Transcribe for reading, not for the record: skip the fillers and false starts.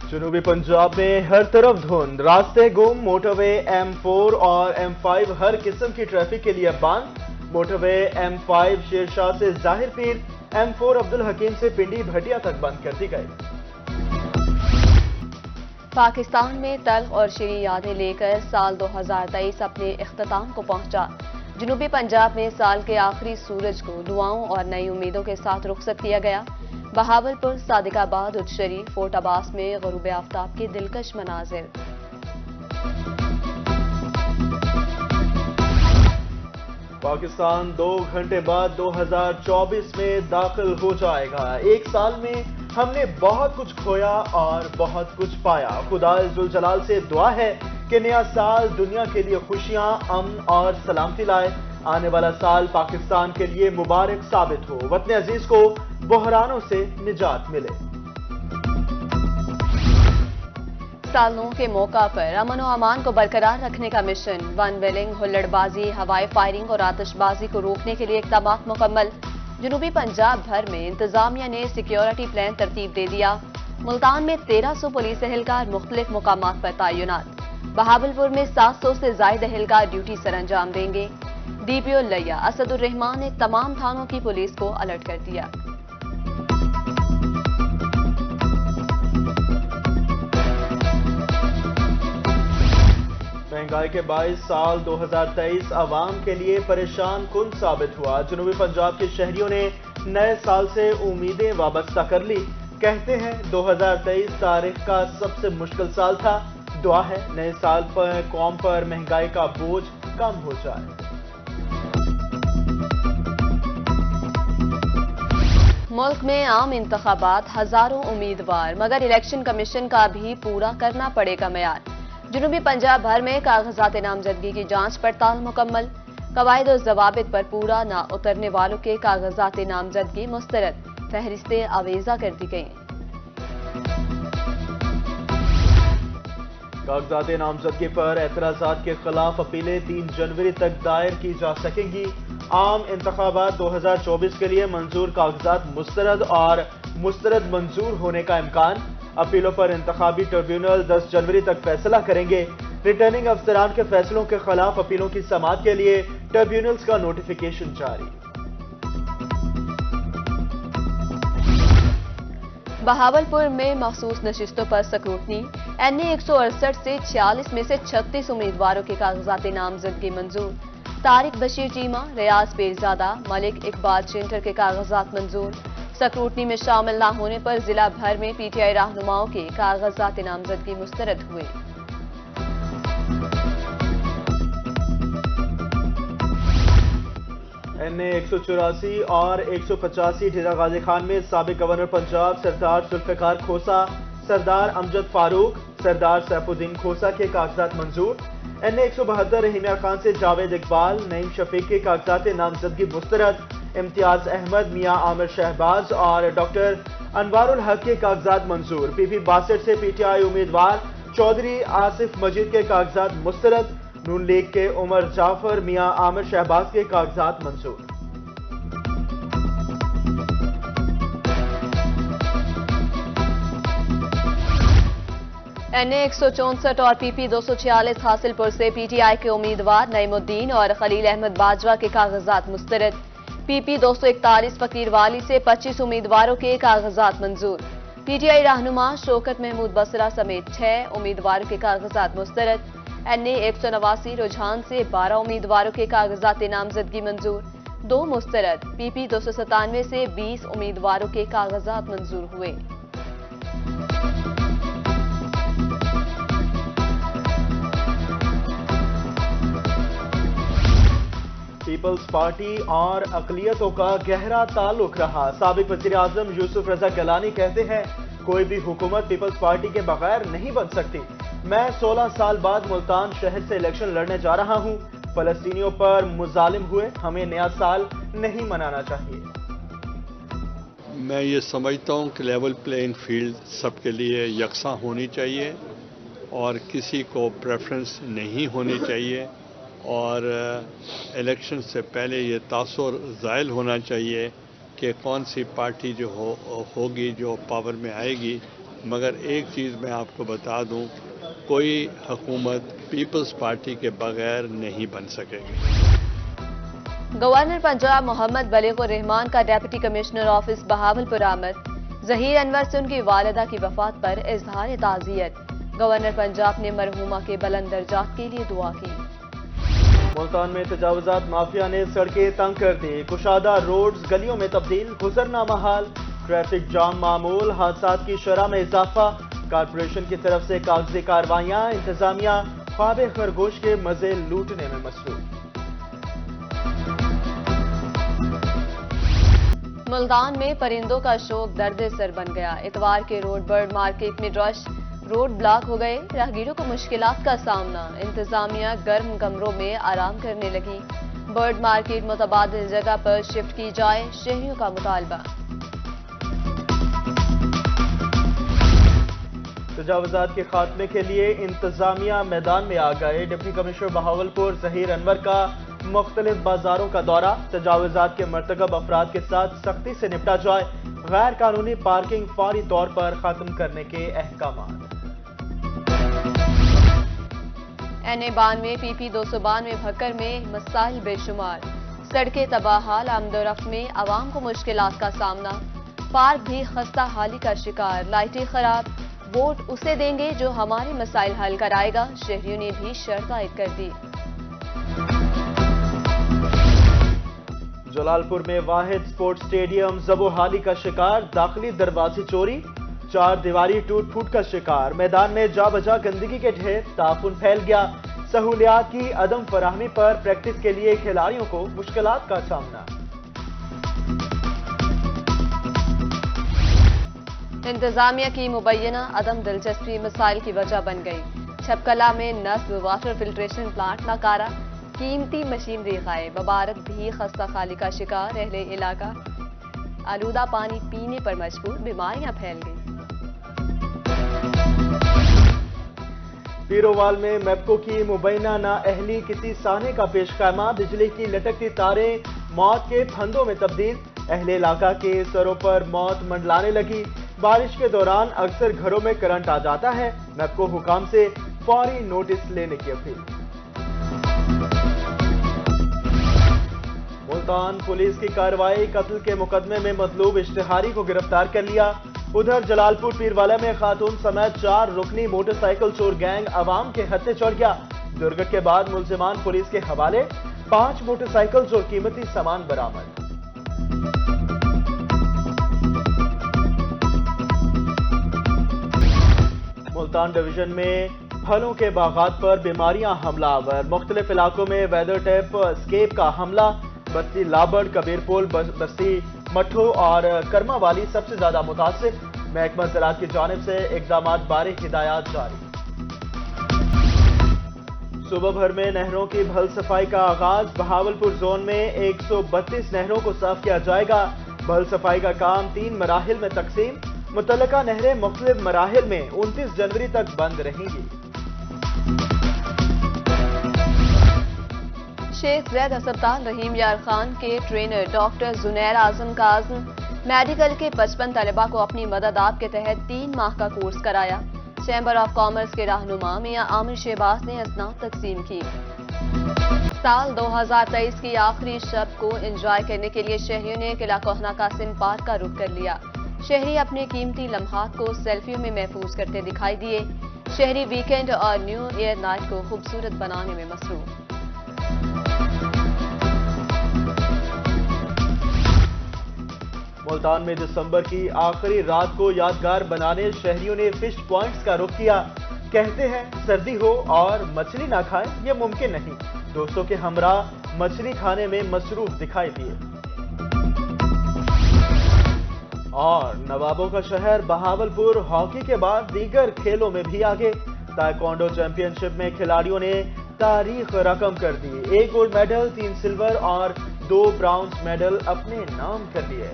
جنوبی پنجاب میں ہر طرف دھند، راستے گم، موٹروے M4 اور M5 ہر قسم کی ٹریفک کے لیے بند۔ موٹروے M5 شیرشاہ سے ظاہر پیر، M4 عبدالحکیم سے پنڈی بھٹیا تک بند کر دی گئی۔ پاکستان میں تلخ اور شیریں یادیں لے کر سال 2023 اپنے اختتام کو پہنچا۔ جنوبی پنجاب میں سال کے آخری سورج کو دعاؤں اور نئی امیدوں کے ساتھ رخصت کیا گیا۔ بہاولپور، صادق آباد، اچشری، فورٹ عباس میں غروب آفتاب کے دلکش مناظر۔ پاکستان 2 گھنٹے بعد 2024 میں داخل ہو جائے گا۔ ایک سال میں ہم نے بہت کچھ کھویا اور بہت کچھ پایا۔ خدا ذوالجلال سے دعا ہے کہ نیا سال دنیا کے لیے خوشیاں، امن اور سلامتی لائے۔ آنے والا سال پاکستان کے لیے مبارک ثابت ہو، وطن عزیز کو بحرانوں سے نجات ملے۔ سال نو کے موقع پر امن و امان کو برقرار رکھنے کا مشن، ون ویلنگ، ہلڑ بازی، ہوائی فائرنگ اور آتش بازی کو روکنے کے لیے اقدامات مکمل۔ جنوبی پنجاب بھر میں انتظامیہ نے سیکیورٹی پلان ترتیب دے دیا۔ ملتان میں 1300 پولیس اہلکار مختلف مقامات پر تعینات۔ بہاولپور میں 700 سے زائد اہلکار ڈیوٹی سر انجام دیں گے۔ DPO لیا اسد الرحمان نے تمام تھانوں کی پولیس کو الرٹ کر دیا۔ مہنگائی کے باعث سال 2023 عوام کے لیے پریشان کن ثابت ہوا۔ جنوبی پنجاب کے شہریوں نے نئے سال سے امیدیں وابستہ کر لی۔ کہتے ہیں 2023 تاریخ کا سب سے مشکل سال تھا۔ دعا ہے نئے سال پر قوم پر مہنگائی کا بوجھ کم ہو جائے۔ ملک میں عام انتخابات، ہزاروں امیدوار، مگر الیکشن کمیشن کا بھی پورا کرنا پڑے گا معیار۔ جنوبی پنجاب بھر میں کاغذات نامزدگی کی جانچ پڑتال مکمل۔ قواعد و ضوابط پر پورا نہ اترنے والوں کے کاغذات نامزدگی مسترد، فہرستیں آویزہ کر دی گئیں۔ کاغذات نامزدگی پر اعتراضات کے خلاف اپیلیں 3 جنوری تک دائر کی جا سکیں گی۔ عام انتخابات 2024 کے لیے منظور کاغذات مسترد اور مسترد منظور ہونے کا امکان۔ اپیلوں پر انتخابی ٹریبیونل 10 جنوری تک فیصلہ کریں گے۔ ریٹرننگ افسران کے فیصلوں کے خلاف اپیلوں کی سماعت کے لیے ٹریبیونلز کا نوٹیفیکیشن جاری۔ بہاولپور میں مخصوص نشستوں پر سکروٹنی، NA 168 سے 46 میں سے 36 امیدواروں کے کاغذات نامزدگی منظور۔ طارق بشیر چیمہ، ریاض پیرزادہ، ملک اقبال چینٹر کے کاغذات منظور۔ سکروٹنی میں شامل نہ ہونے پر ضلع بھر میں PTI رہنماؤں کے کاغذات نامزدگی مسترد ہوئے۔ NA 184 اور 185 ڈیرہ غازی خان میں سابق گورنر پنجاب سردار ذوالفقار کھوسا، سردار امجد فاروق، سردار سیف الدین کھوسا کے کاغذات منظور۔ NA 172 رحیم یار خان سے جاوید اقبال، نعیم شفیق کے کاغذات نامزدگی مسترد۔ امتیاز احمد، میاں عامر شہباز اور ڈاکٹر انوار الحق کے کاغذات منظور۔ PP 62 سے PTI امیدوار چودھری آصف مجید کے کاغذات مسترد۔ نون لیگ کے عمر جعفر، میاں عامر شہباز کے کاغذات منظور۔ NA 164 اور PP 246 حاصل پور سے PTI کے امیدوار نعیم الدین اور خلیل احمد باجوہ کے کاغذات مسترد۔ PP 241 فقیر والی سے 25 امیدواروں کے کاغذات منظور۔ PTI رہنما شوکت محمود بصرہ سمیت 6 امیدواروں کے کاغذات مسترد۔ NA 189 رجحان سے 12 امیدواروں کے کاغذات نامزدگی منظور، 2 مسترد۔ PP 297 سے 20 امیدواروں کے کاغذات منظور ہوئے۔ پیپلز پارٹی اور اقلیتوں کا گہرا تعلق رہا۔ سابق وزیر اعظم یوسف رضا گیلانی کہتے ہیں کوئی بھی حکومت پیپلز پارٹی کے بغیر نہیں بن سکتی۔ میں 16 سال بعد ملتان شہر سے الیکشن لڑنے جا رہا ہوں۔ فلسطینیوں پر مظالم ہوئے، ہمیں نیا سال نہیں منانا چاہیے۔ میں یہ سمجھتا ہوں کہ لیول پلینگ فیلڈ سب کے لیے یکساں ہونی چاہیے اور کسی کو پریفرنس نہیں ہونی چاہیے، اور الیکشن سے پہلے یہ تاثر زائل ہونا چاہیے کہ کون سی پارٹی جو ہوگی جو پاور میں آئے گی मगर एक चीज़ मैं आपको बता दूं, कोई हुकूमत पीपल्स पार्टी के बगैर नहीं बन सकेगी। गवर्नर पंजाब मोहम्मद बलीगुर रहमान का डेप्यूटी कमिश्नर ऑफिस बहावलपुर आमद। जहीर अनवर से उनकी वालिदा की वफात पर इजहार ताज़ियत। गवर्नर पंजाब ने मरहूमा के बुलंद दर्जात के लिए दुआ की। मुल्तान में तजावुजात माफिया ने सड़कें तंग कर दी, कुशादा रोड्स गलियों में तब्दील, गुजरना महाल, ट्रैफिक जाम मामूल, हादसात की शरह में इजाफा। कारपोरेशन की तरफ से कागजी कार्रवाइयां, इंतजामिया ख्वाब खरगोश के मजे लूटने में मसरूफ। मुल्तान में परिंदों का शौक दर्द सर बन गया। इतवार के रोड बर्ड मार्केट में रश, रोड ब्लॉक हो गए, राहगीरों को मुश्किलात का सामना। इंतजामिया गर्म कमरों में आराम करने लगी। बर्ड मार्केट मुतबादिल जगह पर शिफ्ट की जाए, शहरियों का मुतालबा। तजावुजात के खात्मे के लिए इंतजामिया मैदान में आ गए। डिप्टी कमिश्नर बहावलपुर जहीर अनवर का मुख्तलिफ बाजारों का दौरा। तजावुजात के मर्तकब अफराद के साथ सख्ती से निपटा जाए, गैर कानूनी पार्किंग फौरी तौर पर खत्म करने के अहकाम। NA92 PP 292 भक्कर में मसाइल बेशुमार। सड़कें तबाहाल, आमदोरफ्त में आवाम को मुश्किलात का सामना। पार्क भी खस्ता हाली का शिकार, लाइटें खराब। वोट उसे देंगे जो हमारे मसाइल हल कराएगा, शहरियों ने भी शर्त आयद कर दी। जलालपुर में वाहिद स्पोर्ट्स स्टेडियम जबोहाली का शिकार, दाखिली दरवाजे चोरी, 4 दीवारी टूट फूट का शिकार। मैदान में जा बजा गंदगी के ढेर, ताफुन फैल गया। सहूलियात की अदम फराहमी पर प्रैक्टिस के लिए खिलाड़ियों को मुश्किलात का सामना। इंतजामिया की मुबैना अदम दिलचस्पी मिसाइल की वजह बन गई। छपकला में नस्ब वाटर फिल्ट्रेशन प्लांट नाकारा, कीमती मशीनरी गायब। मुबारक भी खस्ता खाली का शिकार, अहले इलाका आलूदा पानी पीने पर मजबूर, बीमारियां फैल गई। पीरोवाल में मैप्को की मुबैना नाअहली, किसी साने का पेशखामा, बिजली की लटकती तारें मौत के फंदों में तब्दील। अहले इलाका के सरों पर मौत मंडलाने लगी। बारिश के दौरान अक्सर घरों में करंट आ जाता है। मैप्को हुकाम से फौरी नोटिस लेने की अपील। मुल्तान पुलिस की कार्रवाई, कत्ल के मुकदमे में मतलूब इश्तिहारी को गिरफ्तार कर लिया। उधर जलालपुर पीरवाला में खातून समेत 4 रुकनी मोटरसाइकिल चोर गैंग अवाम के हत्थे चढ़ गया। दुर्घटना के बाद मुलजिमान पुलिस के हवाले, 5 मोटरसाइकिल चोर कीमती सामान बरामद। मुल्तान डिवीजन में फलों के बागात पर बीमारियां हमलावर, मुख्तलिफ इलाकों में वेदर टैप स्केप का हमला। बस्ती लाबड़, कबीरपोल, बस्ती मठो और करमावाली सबसे ज्यादा मुतासिर। महकमा ज़राअत की जानिब से इक़दामात बारे हिदायत जारी। सूबा भर में नहरों की भल सफाई का आगाज। बहावलपुर जोन में 132 नहरों को साफ किया जाएगा। भल सफाई का काम 3 मराहिल में तकसीम। मुतल्लिका नहरें मुख्तलिफ मराहिल में 29 जनवरी तक बंद रहेंगी। शेख ज़ैद अस्पताल रहीम यार खान के ट्रेनर डॉक्टर जुनैर आजम का आज़म, मेडिकल के 55 तलबा को अपनी मदद आप के तहत 3 माह का कोर्स कराया। चैम्बर ऑफ कॉमर्स के रहनुमा मियां आमिर शहबाज ने असनाद तकसीम की। साल 2023 की आखिरी शब को एंजॉय करने के लिए शहरियों ने किला कोहना कासिम पार्क का रुख कर लिया। शहरी अपने कीमती लम्हात को सेल्फियों में महफूज करते दिखाई दिए। शहरी वीकेंड और न्यू ईयर नाइट को खूबसूरत बनाने में मसरूफ। मुल्तान में दिसंबर की आखिरी रात को यादगार बनाने शहरियों ने फिश पॉइंट्स का रुख किया। कहते हैं सर्दी हो और मछली ना खाएं, ये मुमकिन नहीं। दोस्तों के हमरा मछली खाने में मसरूफ दिखाई दिए। और नवाबों का शहर बहावलपुर हॉकी के बाद दीगर खेलों में भी आगे। ताइक्वांडो चैंपियनशिप में खिलाड़ियों ने तारीख रकम कर दी। 1 गोल्ड मेडल, 3 सिल्वर और 2 ब्राउन्ज मेडल अपने नाम कर लिए।